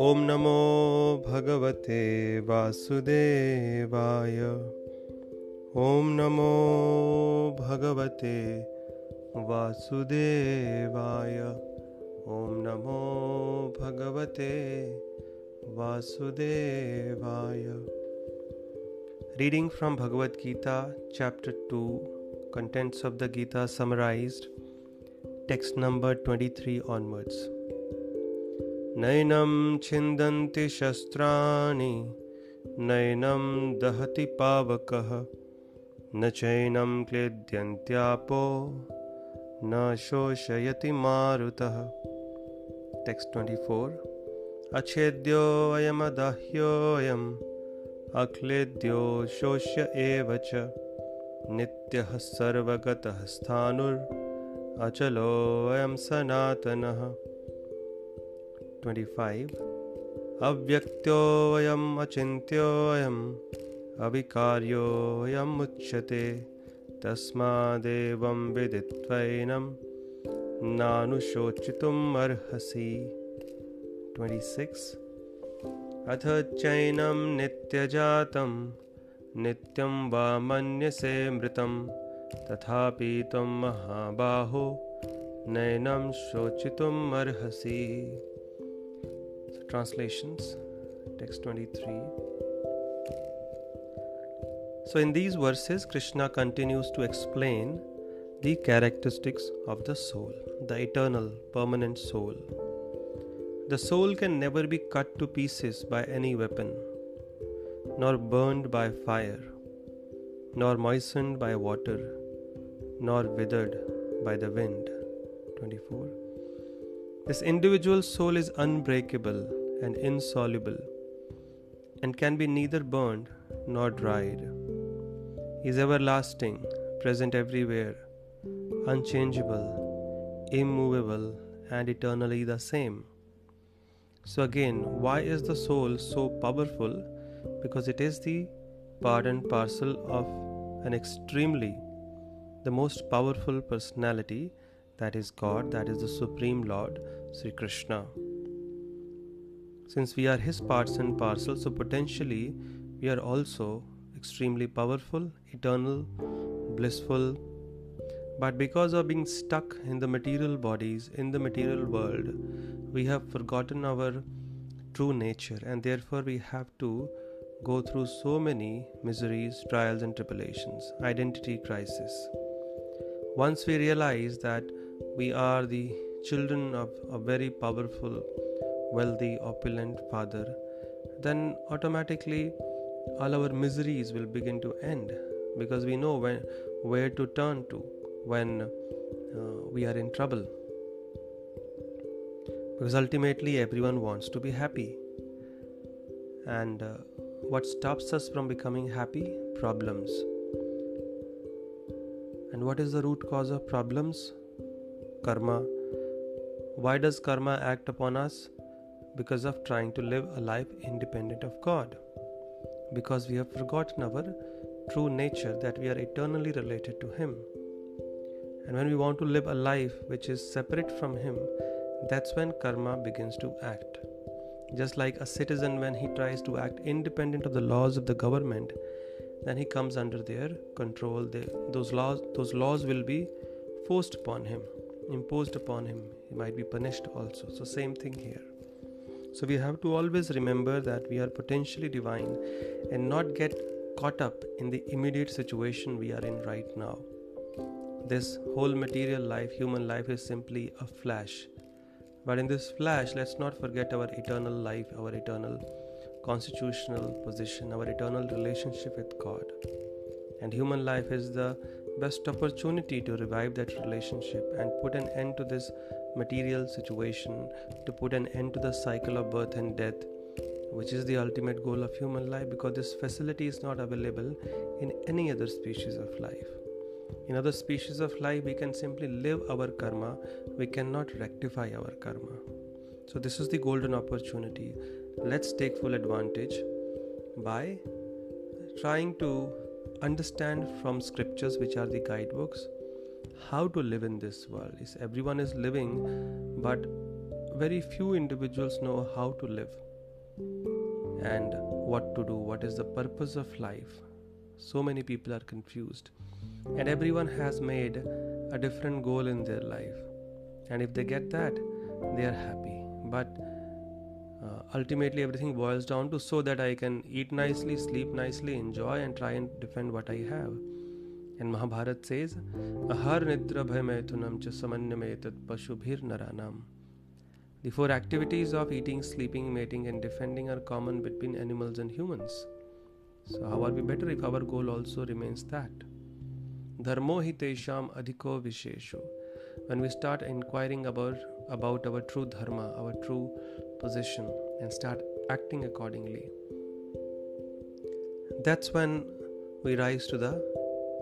Om Namo Bhagavate Vasudevaya. Om Namo Bhagavate Vasudevaya. Om Namo Bhagavate Vasudevaya. Reading from Bhagavad Gita, Chapter 2, contents of the Gita summarized, text number 23 onwards. Nainam chindanti shastrani, nainam dahati pavakaha, na chainam kledyantyapo, na shoshayati marutaha. Text 24. Achedyo ayam adahyo ayam, akledyo shoshya evacha, nityah sarvagatah sthanur, achalo ayam sanatanaha. 25. Avyaktyo ayam achintyo ayam, avikaryo ayam uchyate, tasmadevam viditvainam, nanushochitum arhasi. 26. Atha chainam nityajatam, nityam va manyase mritam, tathapi tvam mahabaho, nainam shochitum arhasi. So translations, text 23. So in these verses, Krishna continues to explain the characteristics of the soul, the eternal, permanent soul. The soul can never be cut to pieces by any weapon, nor burned by fire, nor moistened by water, nor withered by the wind. 24. This individual soul is unbreakable and insoluble, and can be neither burned nor dried. He is everlasting, present everywhere, unchangeable, immovable, and eternally the same. So again, why is the soul so powerful? Because it is the part and parcel of an extremely, the most powerful personality, that is God, that is the Supreme Lord, Sri Krishna. Since we are His parts and parcels, so potentially we are also extremely powerful, eternal, blissful. But because of being stuck in the material bodies, in the material world, we have forgotten our true nature, and therefore we have to go through so many miseries, trials and tribulations, identity crisis. Once we realize that we are the children of a very powerful, wealthy, opulent Father, then automatically all our miseries will begin to end, because we know where to turn to when we are in trouble. Because ultimately everyone wants to be happy. And what stops us from becoming happy? Problems. And what is the root cause of problems? Karma. Why does karma act upon us? Because of trying to live a life independent of God. Because we have forgotten our true nature, that we are eternally related to Him. And when we want to live a life which is separate from Him, that's when karma begins to act. Just like a citizen, when he tries to act independent of the laws of the government, then he comes under their control. Those laws will be forced upon him, imposed upon him. He might be punished also. So same thing here. So we have to always remember that we are potentially divine and not get caught up in the immediate situation we are in right now. This whole material life, human life, is simply a flash. But in this flash, let's not forget our eternal life, our eternal constitutional position, our eternal relationship with God. And human life is the best opportunity to revive that relationship and put an end to this material situation, to put an end to the cycle of birth and death, which is the ultimate goal of human life, because this facility is not available in any other species of life. In other species of life, we can simply live our karma. We cannot rectify our karma. So this is the golden opportunity. Let's take full advantage by trying to understand from scriptures, which are the guidebooks, how to live in this world. Everyone is living, but very few individuals know how to live. and what to do, what is the purpose of life. So many people are confused, and everyone has made a different goal in their life, and if they get that, they are happy. But ultimately everything boils down to so that I can eat nicely, sleep nicely, enjoy, and try and defend what I have. And Mahabharata says, Ahar nidra bhay maithunam cha samanyametat pashubhir naranam. The four activities of eating, sleeping, mating, and defending are common between animals and humans. So how are we better if our goal also remains that? Dharmo hi tesham adhiko vishesho. When we start inquiring about our true dharma, our true position, and start acting accordingly, that's when we rise to the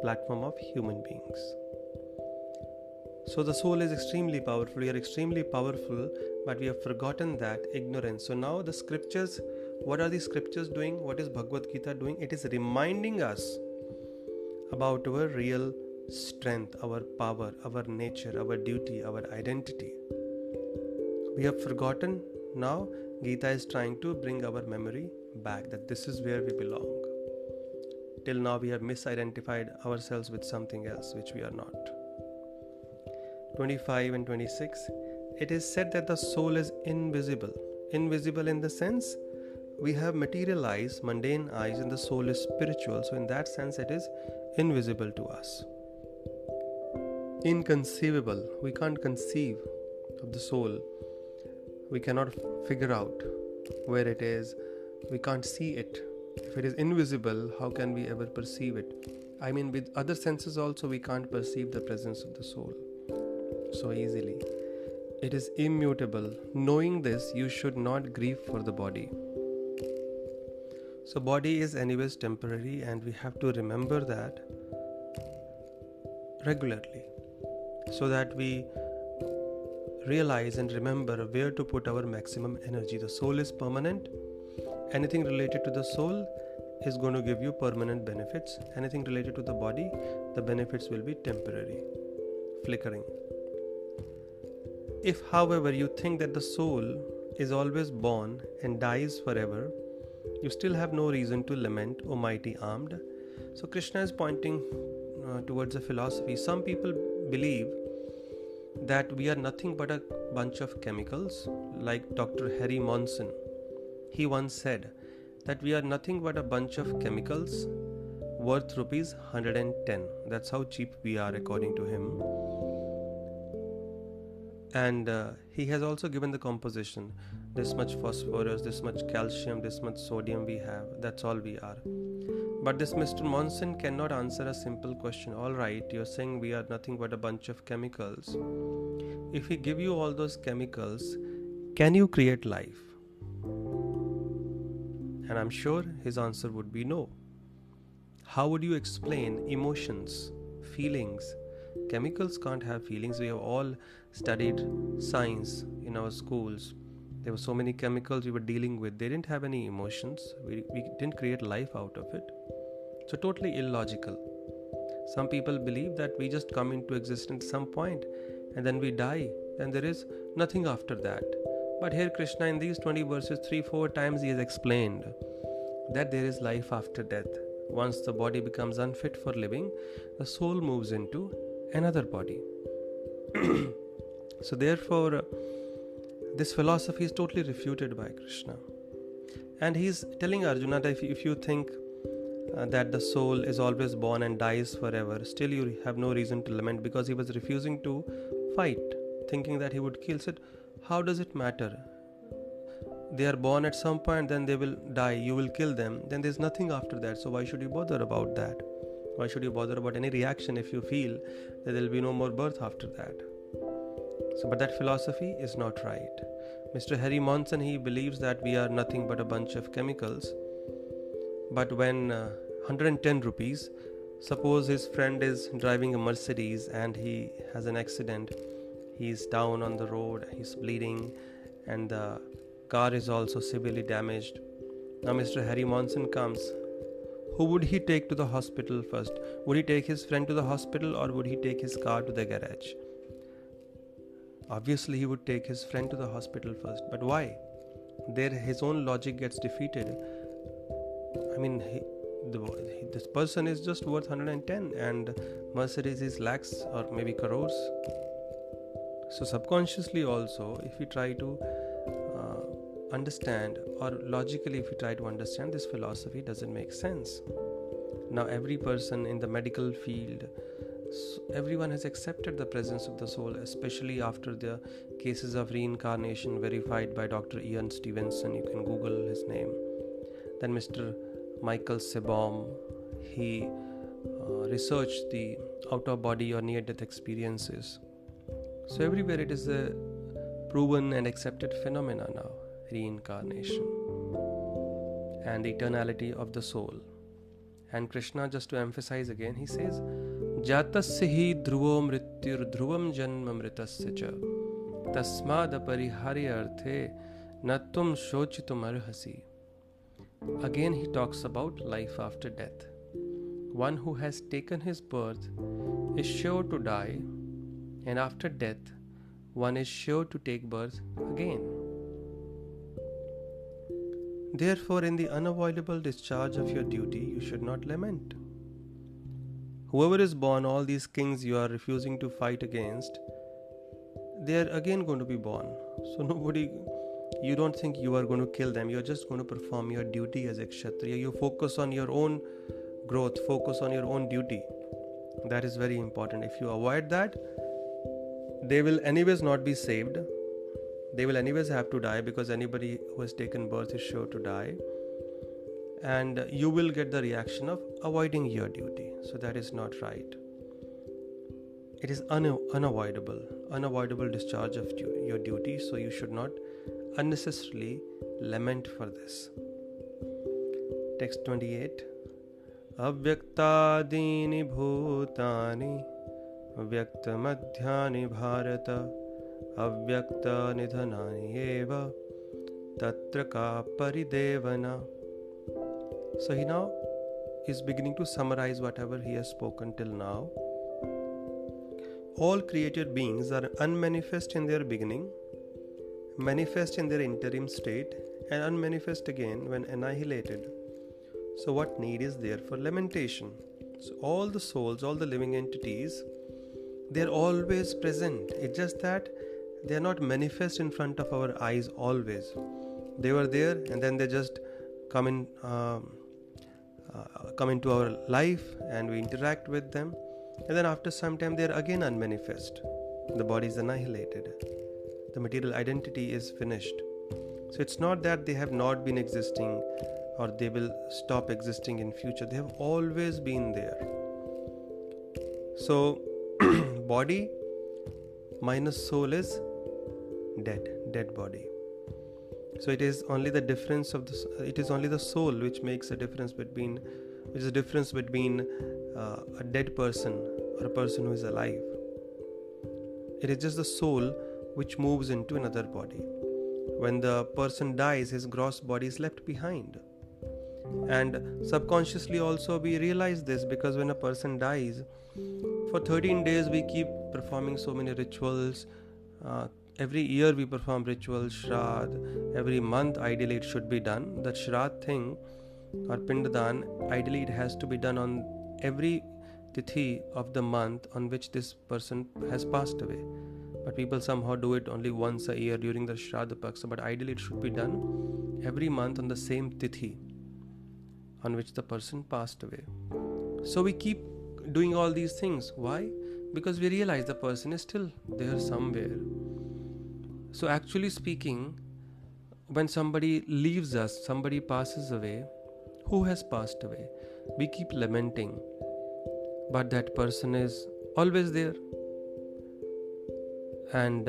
platform of human beings. So the soul is extremely powerful. We are extremely powerful, but we have forgotten that ignorance. So now the scriptures, what are the scriptures doing? What is Bhagavad Gita doing? It is reminding us about our real strength, our power, our nature, our duty, our identity. We have forgotten. Now Gita is trying to bring our memory back, that this is where we belong. Till now we have misidentified ourselves with something else which we are not. 25 and 26, it is said that the soul is invisible. Invisible in the sense we have material eyes, mundane eyes, and the soul is spiritual. So in that sense it is invisible to us. Inconceivable. We can't conceive of the soul. We cannot figure out where it is. We can't see it. If it is invisible, how can we ever perceive it? I mean, with other senses also we can't perceive the presence of the soul so easily. It is immutable. Knowing this, you should not grieve for the body. So body is anyways temporary, and we have to remember that regularly, so that we realize and remember where to put our maximum energy. The soul is permanent. Anything related to the soul is going to give you permanent benefits. Anything related to the body, the benefits will be temporary, flickering. If, however, you think that the soul is always born and dies forever, you still have no reason to lament, O mighty armed. So Krishna is pointing towards a philosophy. Some people believe that we are nothing but a bunch of chemicals, like Dr. Harry Monson. He once said that we are nothing but a bunch of chemicals worth rupees 110. That's how cheap we are according to him. And he has also given the composition. This much phosphorus, this much calcium, this much sodium we have. That's all we are. But this Mr. Monson cannot answer a simple question. Alright, you're saying we are nothing but a bunch of chemicals. If we give you all those chemicals, can you create life? And I'm sure his answer would be no. How would you explain emotions, feelings? Chemicals can't have feelings. We have all studied science in our schools. There were so many chemicals we were dealing with. They didn't have any emotions. We didn't create life out of it. So totally illogical. Some people believe that we just come into existence at some point and then we die. Then there is nothing after that. But here Krishna in these 20 verses 3-4 times he has explained that there is life after death. Once the body becomes unfit for living, the soul moves into another body. So therefore, this philosophy is totally refuted by Krishna. And he is telling Arjuna that if you think that the soul is always born and dies forever, still you have no reason to lament, because he was refusing to fight, thinking that he would kill. Said, how does it matter? They are born at some point, then they will die, you will kill them, then there's nothing after that. So why should you bother about that? Why should you bother about any reaction if you feel that there will be no more birth after that? So, but that philosophy is not right. Mr. Harry Monson, he believes that we are nothing but a bunch of chemicals. But when 110 rupees, suppose his friend is driving a Mercedes and he has an accident, he's down on the road, he's bleeding, and the car is also severely damaged. Now Mr. Harry Monson comes. Who would he take to the hospital first? Would he take his friend to the hospital, or would he take his car to the garage? Obviously he would take his friend to the hospital first. But why? there his own logic gets defeated. I mean, this person is just worth 110 and Mercedes is lakhs or maybe crores. So subconsciously also, if we try to understand, or logically if we try to understand, this philosophy doesn't make sense. Now every person in the medical field, everyone has accepted the presence of the soul, especially after the cases of reincarnation verified by Dr. Ian Stevenson. You can Google his name. Then Mr. Michael Sebom, he researched the out-of-body or near-death experiences. So everywhere it is a proven and accepted phenomena now, reincarnation and the eternality of the soul. And Krishna, just to emphasize again, he says, Jatasya hi dhruvo mrityur dhruvam janma mritasya cha tasmad apariharyarthe natum shochitum arhasi. Again he talks about life after death. One who has taken his birth is sure to die, and after death one is sure to take birth again. Therefore, in the unavoidable discharge of your duty, you should not lament. Whoever is born, all these kings you are refusing to fight against, they are again going to be born. So you don't think you are going to kill them. You are just going to perform your duty as a Kshatriya. You focus on your own growth, focus on your own duty. That is very important. If you avoid that, they will anyways not be saved. They will anyways have to die, because anybody who has taken birth is sure to die. And you will get the reaction of avoiding your duty. So that is not right. It is unavoidable discharge of your duty. So you should not unnecessarily lament for this. Text 28. Avyaktadini bhutani avyaktamadhyani bharata avyakta nidhanani eva tatra ka paridevana. So he now is beginning to summarize whatever he has spoken till now. All created beings are unmanifest in their beginning, manifest in their interim state, and unmanifest again when annihilated. So what need is there for lamentation? So all the souls, all the living entities, they are always present. It's just that they are not manifest in front of our eyes always. They were there and then they just come into our life and we interact with them. And then after some time they are again unmanifest. The body is annihilated. The material identity is finished. So it's not that they have not been existing or they will stop existing in future. They have always been there. So body minus soul is dead body. So it is only the difference of it is only the soul which makes a difference between a dead person or a person who is alive. It is just the soul which moves into another body. When the person dies, his gross body is left behind. And subconsciously also we realize this, because when a person dies, for 13 days we keep performing so many rituals. Every year we perform rituals, Shraddh. Every month ideally it should be done. That Shraddh thing or Pindadan, ideally it has to be done on every tithi of the month on which this person has passed away. But people somehow do it only once a year during the Shraddha Paksa. But ideally it should be done every month on the same tithi on which the person passed away. So we keep doing all these things. Why? Because we realize the person is still there somewhere. So actually speaking, when somebody leaves us, somebody passes away, who has passed away? We keep lamenting, but that person is always there. And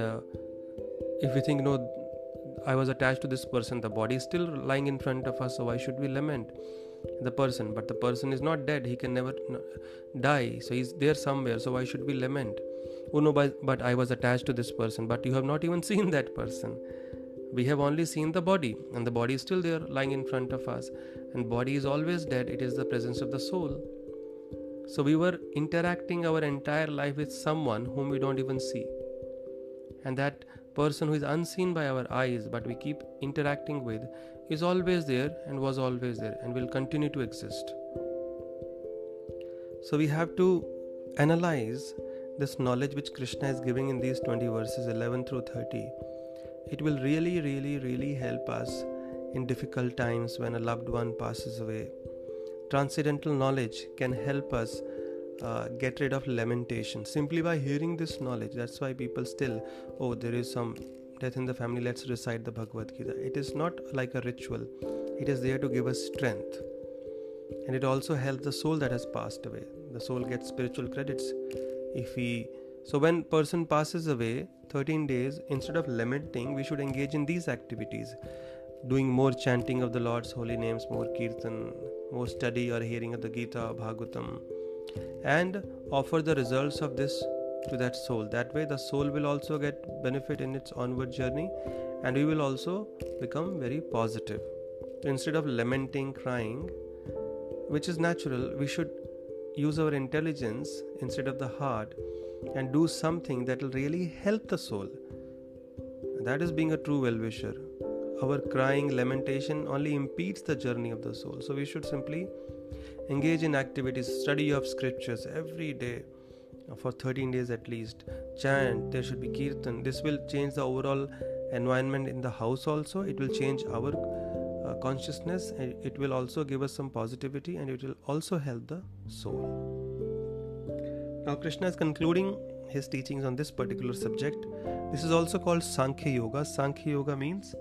if we think, no, I was attached to this person, the body is still lying in front of us, so why should we lament the person? But the person is not dead, he can never die, so he's there somewhere, so why should we lament? Oh no, but I was attached to this person, but you have not even seen that person. We have only seen the body, and the body is still there lying in front of us, and body is always dead. It is the presence of the soul. So we were interacting our entire life with someone whom we don't even see. And that person who is unseen by our eyes but we keep interacting with is always there and was always there and will continue to exist. So we have to analyze this knowledge which Krishna is giving in these 20 verses 11 through 30. It will really help us in difficult times when a loved one passes away. Transcendental knowledge can help us get rid of lamentation simply by hearing this knowledge. That's why people still, there is some death in the family, let's recite the Bhagavad Gita. It is not like a ritual. It is there to give us strength. And it also helps the soul that has passed away. The soul gets spiritual credits. So when person passes away, 13 days, instead of lamenting, we should engage in these activities. Doing more chanting of the Lord's holy names, more kirtan, more study or hearing of the Gītā, Bhagavatam, and offer the results of this to that soul. That way the soul will also get benefit in its onward journey, and we will also become very positive. So instead of lamenting, crying, which is natural, we should use our intelligence instead of the heart and do something that will really help the soul. That is being a true well-wisher. Our crying, lamentation only impedes the journey of the soul. So we should simply engage in activities, study of scriptures every day for 13 days at least. Chant, there should be kirtan. This will change the overall environment in the house also. It will change our consciousness, and it will also give us some positivity, and it will also help the soul. Now Krishna is concluding his teachings on this particular subject. This is also called Sankhya Yoga. Sankhya Yoga means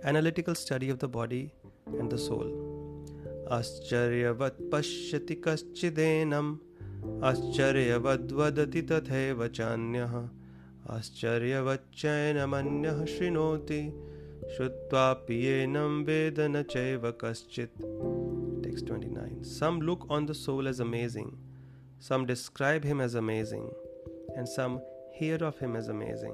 analytical study of the body and the soul. Ascharyavat pashyati kaschidenam, ascharyavat vadati tatheva chanyah, ascharyavat chainamanyah shrinoti, Shrutva piyenam vedana chaiva kaschit. Text 29. Some look on the soul as amazing, some describe him as amazing, and some hear of him as amazing,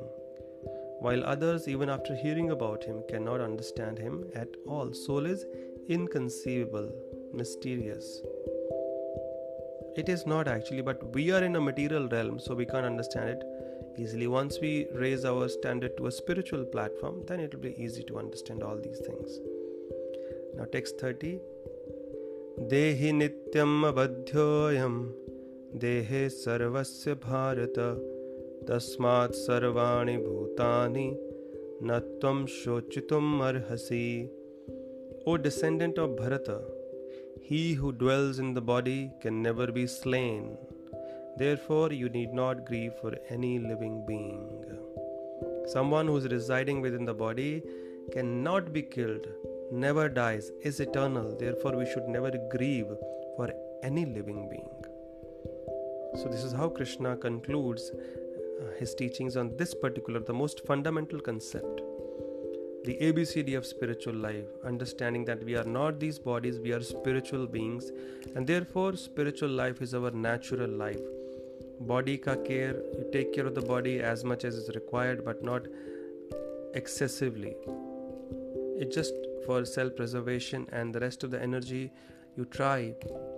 while others, even after hearing about him, cannot understand him at all. Soul is inconceivable, mysterious. It is not actually, but we are in a material realm, so we can't understand it easily. Once we raise our standard to a spiritual platform, then it will be easy to understand all these things. Now text 30. Dehi nityam abadhyoyam, dehe sarvasya bharata, tasmat sarvani bhutani, natvam shochitum arhasi. O descendant of Bharata, he who dwells in the body can never be slain. Therefore, you need not grieve for any living being. Someone who is residing within the body cannot be killed, never dies, is eternal. Therefore, we should never grieve for any living being. So this is how Krishna concludes his teachings on this particular, the most fundamental concept, the ABCD of spiritual life, understanding that we are not these bodies, we are spiritual beings, and therefore spiritual life is our natural life. Body ka care, you take care of the body as much as is required, but not excessively. It's just for self-preservation, and the rest of the energy you try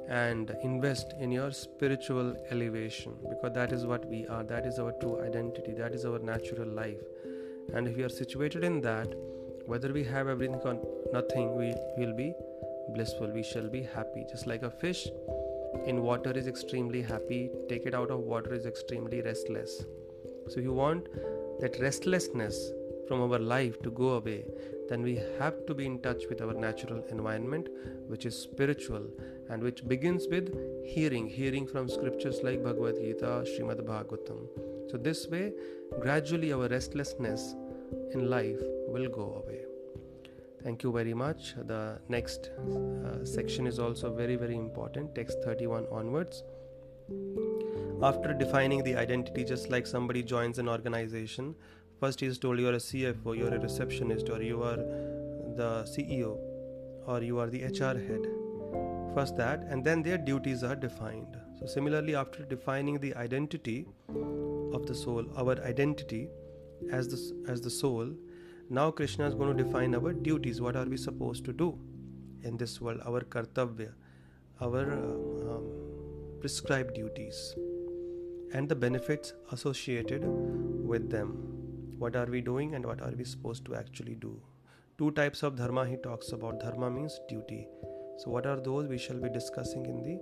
and invest in your spiritual elevation, because that is what we are, that is our true identity, that is our natural life. And if we are situated in that, whether we have everything or nothing, we will be blissful, we shall be happy. Just like a fish in water is extremely happy, take it out of water is extremely restless. So if you want that restlessness from our life to go away, then we have to be in touch with our natural environment, which is spiritual, and which begins with hearing from scriptures like Bhagavad Gita, Srimad Bhagavatam. So this way, gradually our restlessness in life will go away. Thank you very much. The next section is also very, very important, text 31 onwards. After defining the identity, just like somebody joins an organization, first he is told you are a CFO, you are a receptionist, or you are the CEO, or you are the HR head. First that, and then their duties are defined. So similarly, after defining the identity of the soul, our identity as the soul, now Krishna is going to define our duties. What are we supposed to do in this world? Our kartavya, our prescribed duties, and the benefits associated with them. What are we doing and what are we supposed to actually do? 2 types of dharma he talks about. Dharma means duty. So what are those? We shall be discussing in the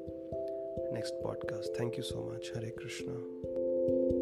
next podcast. Thank you so much. Hare Krishna.